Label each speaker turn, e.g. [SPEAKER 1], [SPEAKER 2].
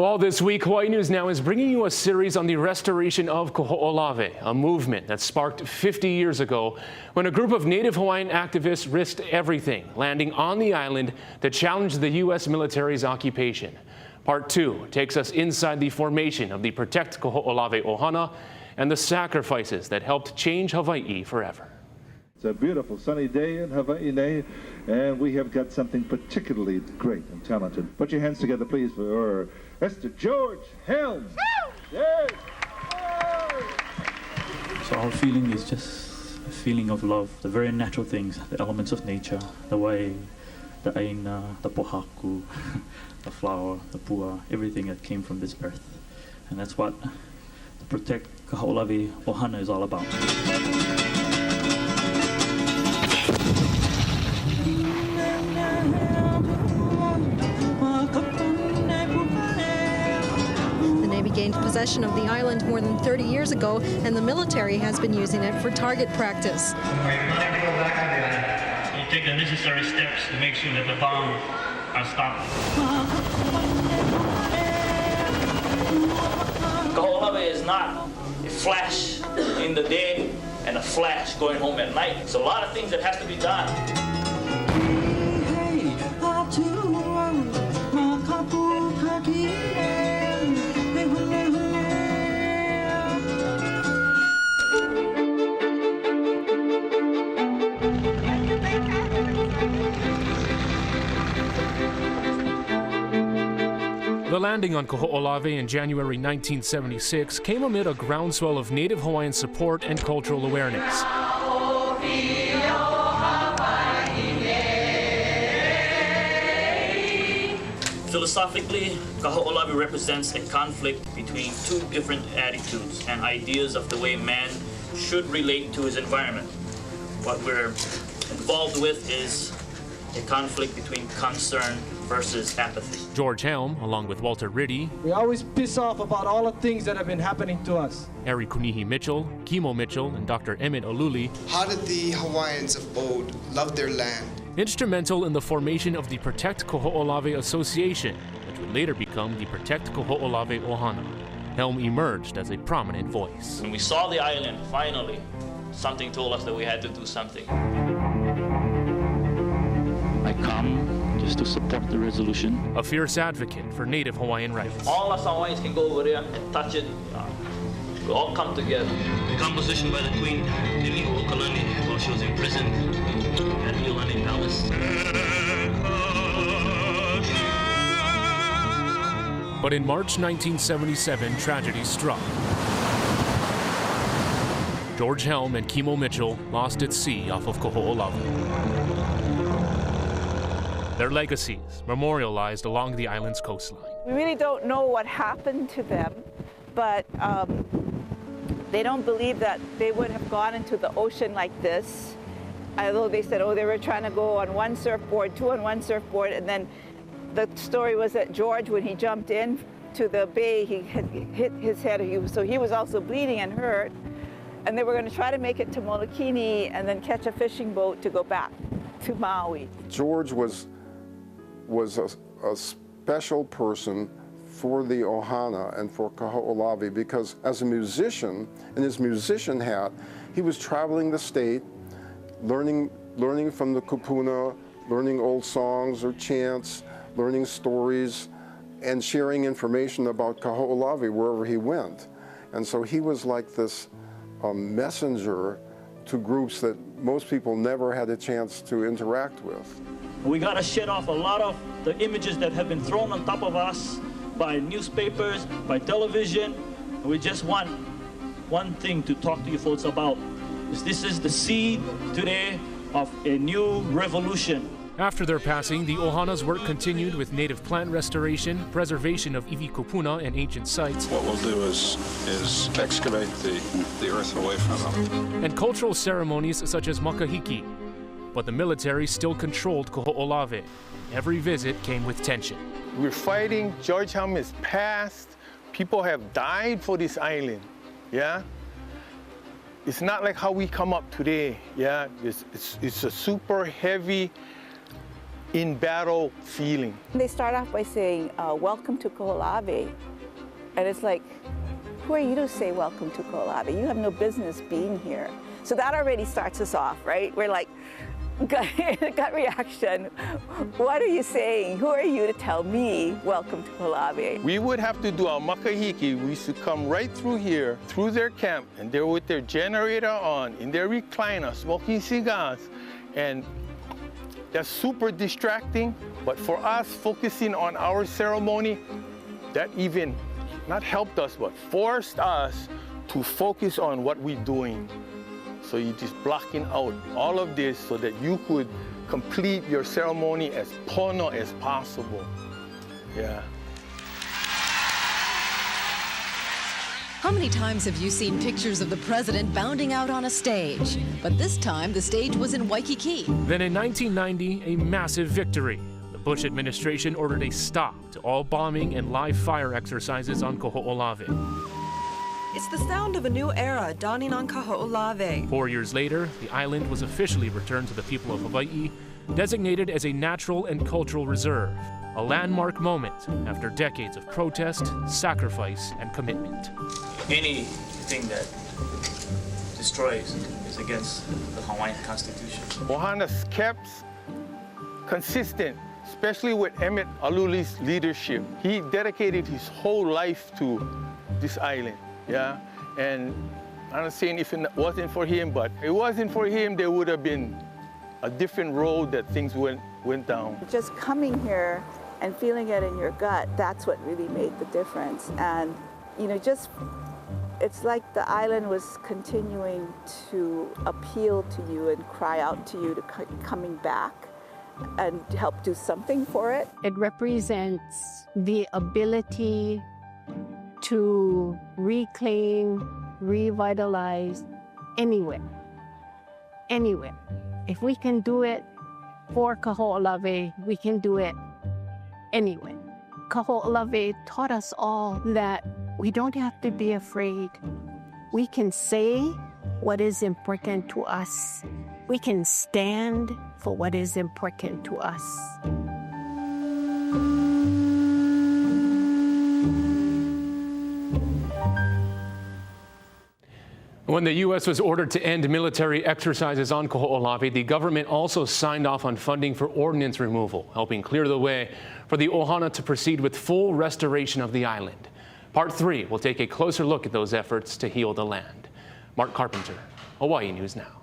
[SPEAKER 1] Well, this week, Hawaii News Now is bringing you a series on the restoration of Kaho'olawe, a movement that sparked 50 years ago when a group of Native Hawaiian activists risked everything, landing on the island to challenge the U.S. military's occupation. Part 2 takes us inside the formation of the Protect Kaho'olawe Ohana and the sacrifices that helped change Hawaii forever.
[SPEAKER 2] It's a beautiful sunny day in Hawaii, and we have got something particularly great and talented. Put your hands together, please, for Mr. George Helm. Yes.
[SPEAKER 3] So our feeling is just a feeling of love, the very natural things, the elements of nature, the way, the aina, the pohaku, the flower, the pua, everything that came from this earth. And that's what the Protect Kaho'olawe Ohana is all about.
[SPEAKER 4] Gained possession of the island more than 30 years ago, and the military has been using it for target practice.
[SPEAKER 5] We'll take the necessary steps to make sure that the bomb are stopped. Kaho'olawe is not a flash in the day and a flash going home at night. It's a lot of things that have to be done.
[SPEAKER 1] The landing on Kaho'olawe in January 1976 came amid a groundswell of Native Hawaiian support and cultural awareness.
[SPEAKER 5] Philosophically, Kaho'olawe represents a conflict between two different attitudes and ideas of the way man should relate to his environment. What we're involved with is a conflict between concern versus apathy.
[SPEAKER 1] George Helm, along with Walter Ritte,
[SPEAKER 6] we always piss off about all the things that have been happening to us.
[SPEAKER 1] Kunihi Mitchell, Kimo Mitchell and Dr. Emmett Aluli,
[SPEAKER 7] how did the Hawaiians of old love their land?
[SPEAKER 1] Instrumental in the formation of the Protect Kaho'olawe Association, which would later become the Protect Kaho'olawe Ohana. Helm emerged as a prominent voice.
[SPEAKER 5] When we saw the island, finally, something told us that we had to do something. I come just to support the resolution.
[SPEAKER 1] A fierce advocate for Native Hawaiian rights.
[SPEAKER 5] All us Hawaiians can go over there and touch it. We all come together. The composition by the Queen Okalani while she was imprisoned at Iolani Palace.
[SPEAKER 1] But in March 1977, tragedy struck. George Helm and Kimo Mitchell lost at sea off of Kaho'olawe. Their legacies memorialized along the island's coastline.
[SPEAKER 8] We really don't know what happened to them, but they don't believe that they would have gone into the ocean like this. Although they said, oh, they were trying to go on one surfboard, two on one surfboard, and then the story was that George, when he jumped in to the bay, he had hit his head, so he was also bleeding and hurt. And they were going to try to make it to Molokini and then catch a fishing boat to go back to Maui.
[SPEAKER 9] George was a special person for the Ohana and for Kaho'olawe because as a musician, in his musician hat, he was traveling the state, learning from the kupuna, learning old songs or chants, learning stories, and sharing information about Kaho'olawe wherever he went. And so he was like this messenger to groups that most people never had a chance to interact with.
[SPEAKER 3] We got to shed off a lot of the images that have been thrown on top of us by newspapers, by television. And we just want one thing to talk to you folks about. This is the seed today of a new revolution.
[SPEAKER 1] After their passing, the Ohana's work continued with native plant restoration, preservation of iwi kupuna and ancient sites.
[SPEAKER 10] What we'll do is excavate the earth away from them.
[SPEAKER 1] And cultural ceremonies such as makahiki. But the military still controlled Kaho'olawe. Every visit came with tension.
[SPEAKER 11] We're fighting. George Helm is passed. People have died for this island, yeah? It's not like how we come up today, yeah? It's a super heavy in battle feeling.
[SPEAKER 8] They start off by saying, welcome to Kaho'olawe. And it's like, who are you to say welcome to Kaho'olawe? You have no business being here. So that already starts us off, right? We're like, gut reaction. What are you saying? Who are you to tell me welcome to Kaho'olawe?
[SPEAKER 11] We would have to do our makahiki. We used to come right through here, through their camp, and they're with their generator on, in their recliner, smoking cigars. And that's super distracting, but for us, focusing on our ceremony, that even not helped us, but forced us to focus on what we're doing. So you're just blocking out all of this so that you could complete your ceremony as pono as possible. Yeah.
[SPEAKER 12] How many times have you seen pictures of the president bounding out on a stage? But this time, the stage was in Waikiki.
[SPEAKER 1] Then in 1990, a massive victory. The Bush administration ordered a stop to all bombing and live fire exercises on Kaho'olawe.
[SPEAKER 13] It's the sound of a new era dawning on Kaho'olawe.
[SPEAKER 1] 4 years later, the island was officially returned to the people of Hawaiʻi, designated as a natural and cultural reserve, a landmark moment after decades of protest, sacrifice, and commitment.
[SPEAKER 5] Anything that destroys is against the Hawaiian Constitution.
[SPEAKER 11] Ohana kept consistent, especially with Emmett Aluli's leadership. He dedicated his whole life to this island. Yeah, and I'm not saying if it wasn't for him, but it wasn't for him, there would have been a different road that things went down.
[SPEAKER 8] Just coming here and feeling it in your gut, that's what really made the difference. And, you know, it's like the island was continuing to appeal to you and cry out to you to coming back and help do something for it.
[SPEAKER 14] It represents the ability to reclaim, revitalize anywhere. If we can do it for Kaho'olawe, we can do it anywhere. Kaho'olawe taught us all that we don't have to be afraid. We can say what is important to us. We can stand for what is important to us.
[SPEAKER 1] When the U.S. was ordered to end military exercises on Kaho'olawe, the government also signed off on funding for ordnance removal, helping clear the way for the Ohana to proceed with full restoration of the island. Part 3 will take a closer look at those efforts to heal the land. Mark Carpenter, Hawaii News Now.